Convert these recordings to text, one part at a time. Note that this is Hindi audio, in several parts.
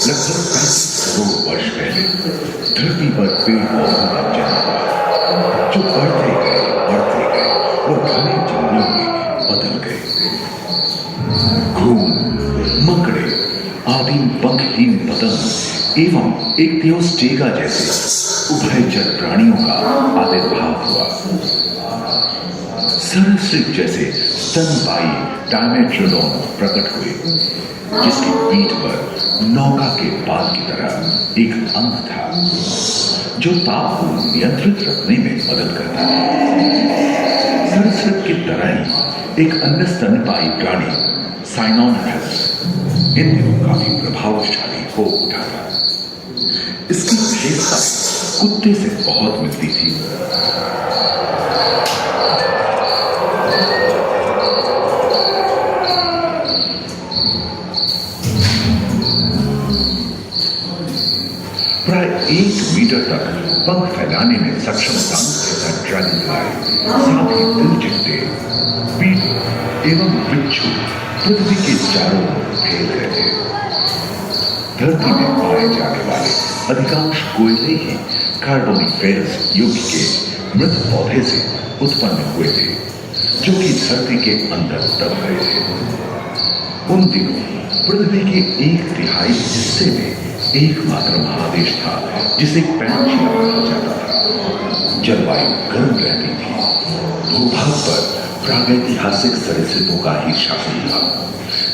लगभग 35 करोड़ वर्ष पहले धरती पर पेड़ पौधों का जन्म हुआ, जो बढ़ते गए और घने जंगलों में बदल गए। घूम, मकड़े, आदिम पंखहीन पतंग एवं एक तेओस्टेगा जैसे उभयचर प्राणियों का आविर्भाव हुआ। सरीसृप जैसे स्तनपायी डायमेट्रोडॉन प्रकट हुए, जिसकी पीठ पर नौका के बाल की तरह एक अंग था, जो ताप को नियंत्रित रखने में मदद करता है। सरीसृप की तरह ही एक अन्य स्तनपायी प्राणी साइनोनिकस इन दिनों काफी प्रभावशाली हो उठा था। इसकी विशेषता कुत्ते से बहुत मिलती थी। प्राय 1 मीटर तक पंख फैलाने में सक्षम दानव जैसा ड्रैगन फ्लाई, साथ ही दिलचिट्टे, पीट एवं बिच्छू पृथ्वी के चारों ओर फैल रहे थे। धरती में पाए जाने वाले अधिकांश कोयले ही कार्बोनिफेरस युग के मृत पौधे से उत्पन्न हुए थे, जो कि धरती के अंदर दब गए थे। उन दिनों पृथ्वी के 1/3 हिस्से में एकमात्र महादेश था जिसे पैंजिया कहा जाता था। जलवायु गर्म रहती थी। भूभाग पर प्रागैतिहासिक सरीसृपों का ही शासन था,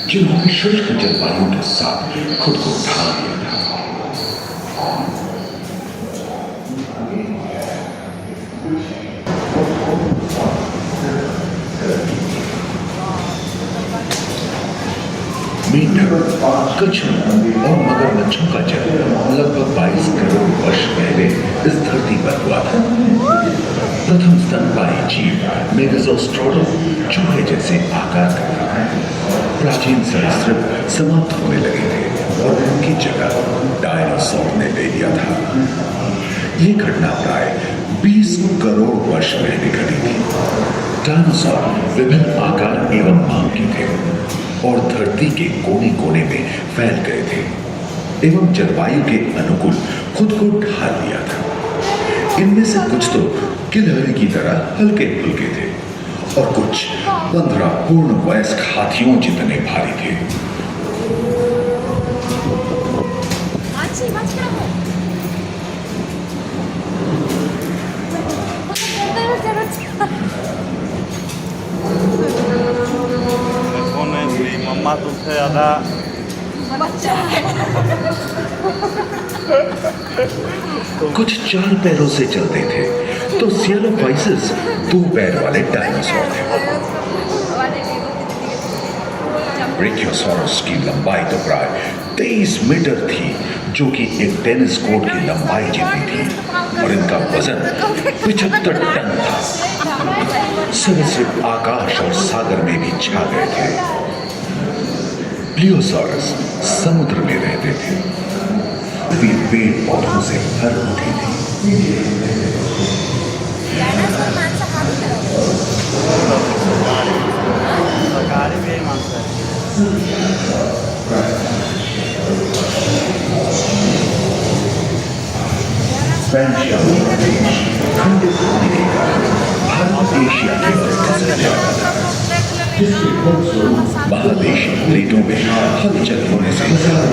जिन्होंने शुष्क जलवायु के साथ खुद को ढाल लिया था। मेंढक, कछुओं और मगरमच्छों का जन्म लगभग 22 करोड़ वर्ष पहले इस धरती पर हुआ था। प्रथम स्तनपायी जीव मेगाज़ोस्ट्रोडो चूहे जैसे आकार का था। प्राचीन सरीसृप समाप्त होने लगे थे और उनकी जगह डायनासोर ने ले लिया था। ये घटना प्राय 20 करोड़ वर्ष पहले घटी थी। डायनासोर विभिन्न आकार एवं मांग के थे और धरती के कोने कोने में फैल गए थे एवं जलवायु के अनुकूल खुद को ढाल लिया था। इनमें से कुछ तो गिलहरी की तरह हल्के फुल्के थे और कुछ 15 पूर्ण वयस्क हाथियों जितने भारी थे। मम्मा तुमसे ज्यादा कुछ 4 पैरों से चलते थे तो सियालोफाइसिस 2 पैर वाले डायनासोर थे। ब्रेकियोसॉरस की लंबाई तो प्राय 23 मीटर थी, जो कि एक टेनिस कोर्ट की लंबाई जितनी थी, और इनका वजन 75 टन था। सरीसृप आकाश और सागर में भी छा गए थे। प्लियोसॉरस समुद्र में रहते थे। वे पेड़ पौधों से भर उठी थी। पैंजिया महादेश खंडित होने के कारण भारत एशिया के मध्य जाता था। जिसके फलस्वरूप महादेशी प्लेटों में हलचल होने से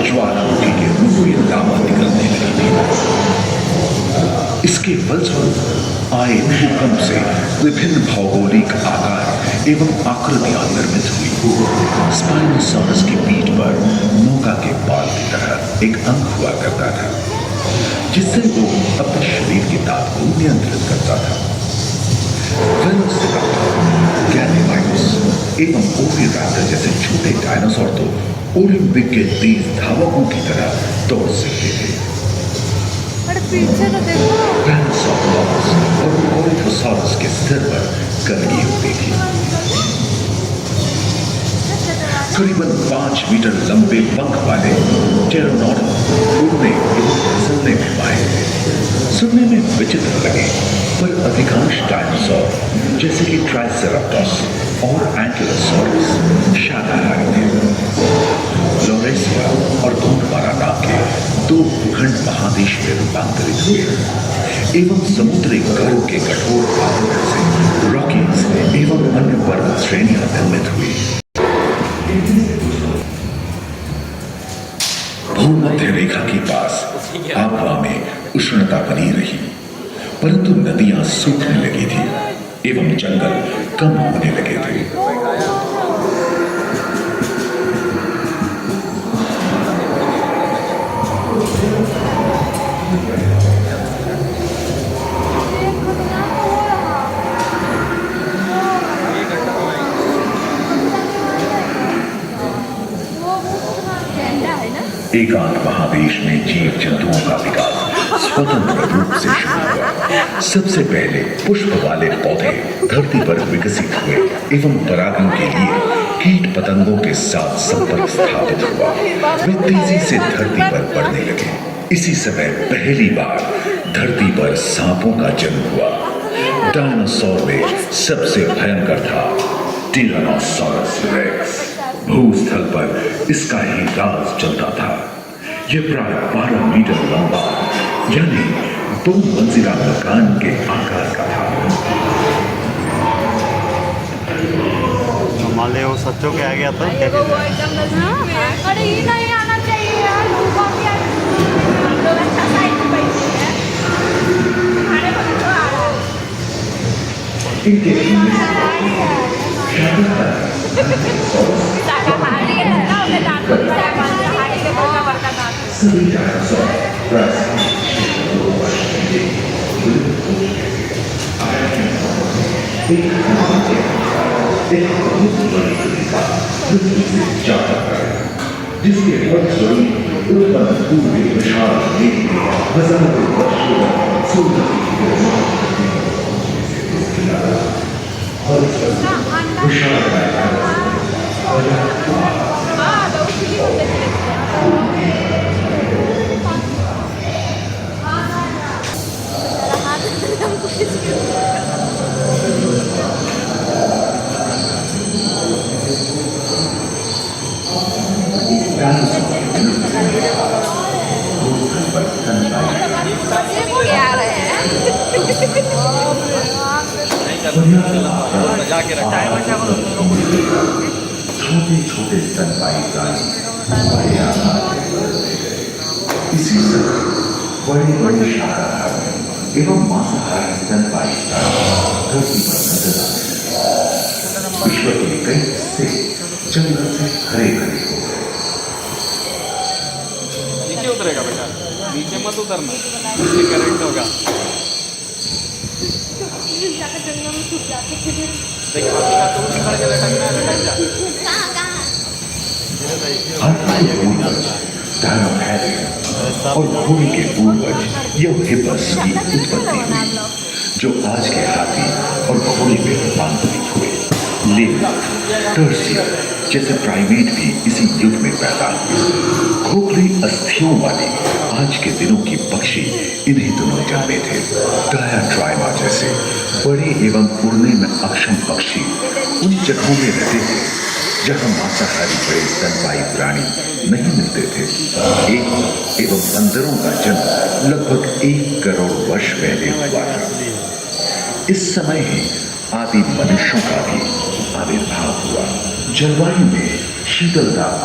ज्वालामुखी के रूप में लावा निकलने लगी थी। इसके फलस्वरूप आए भूकंप से विभिन्न भौगोलिक आकार एवं आकृतियां निर्मित हुई। स्पाइनोसॉरस की पीठ पर नौका के बाल की तरह एक अंग हुआ करता था, जिससे वो अपने शरीर की ताप को नियंत्रित करता था। गैलेमाइट्स एवं ओविराप्टर जैसे छोटे डायनासोर तो ओलंपिक के तेज धावकों की तरह दौड़ सकते थे। ब्रानसॉरस और ओरिथोसॉरस के सिर पर करगी होती थी। करीबन 5 मीटर लंबे पंख वाले टेरोनोडन उड़ने एवं फिसलने में माहिर थे। सुनने में विचित्र लगे, पर अधिकांश डायनासोर जैसे कि ट्राइसेराटोप्स और एंकिलोसॉरस शाकाहारी थे। लॉरेसिया और गोंडवाना नाम के दो भूखंड महादेश में रूपांतरित हुए एवं समुद्री गर्भ के कठोर आवरण से रॉकीज एवं अन्य पर्वत श्रेणियां निर्मित हुई। भूमध्य रेखा के पास आबवा में उष्णता बनी रही, परंतु नदियां सूखने लगी थी एवं जंगल कम होने लगे थे। एकांत महादेश में जीव जंतुओं का विकास स्वतंत्र रूप से शुरू हुआ। सबसे पहले पुष्प वाले पौधे धरती पर विकसित हुए एवं परागण के लिए कीट पतंगों के साथ संपर्क स्थापित हुआ। वे तेजी से धरती पर बढ़ने लगे। इसी समय पहली बार धरती पर सांपों का जन्म हुआ। डायनासोर में सबसे भयंकर था टिरानोसॉरस रेक्स। भूस्थल पर इसका ही राज चलता था। यह प्राय 12 मीटर लंबा यानी 2 मंजिला मकान के आकार का था। हमारे वो सच्चों के आ गया था क्या? अरे ये नहीं आना चाहिए यार, लोगों की हम लोग अच्छा साइड में बैठे हैं, खाने को तो आ रहा शाकाहारी है ना, उन्हें दांत को शाकाहारी के बड़का बड़का दांत जिसके फलस्वरूप उत्पन्न पूरे विशाल देश में हजारों वर्षों तक सूर्य छोटे छोटे स्तनपायी प्राणी बड़े आकार इसी समय बड़े बड़े शाकाहारी एवं मांसाहारी स्तनपायी प्राणी धरती पर नजर आते। विश्व के कई हिस्से जंगल से हरे भरे हो गए। नीचे उतरेगा बेटा, नीचे मत उतरना, नीचे करंट होगा। देख हाथी का तो उछल के लटकना है, लटक जा। और घोड़े के पूर्वज यूहिपस की उत्पत्ति हुई, जो आज के हाथी और घोड़े में रूपांतरित हुए। लेकिन टर्सिया जैसे प्राइमेट भी इसी युग में पैदा हुए। खोखली अस्थियों वाले आज के दिनों की पक्षी इन्हीं दिनों जन्मे थे। डायाट्राइमा जैसे बड़े एवं उड़ने में अक्षम पक्षी उन जगहों में रहते थे जहां मांसाहारी बड़े स्तनपायी प्राणी नहीं मिलते थे। एक एवं बंदरों का जन्म लगभग 1 करोड़ वर्ष पहले हुआ था। इस समय ही आदि मनुष्यों का भी आविर्भाव हुआ। जलवायु में शीतलता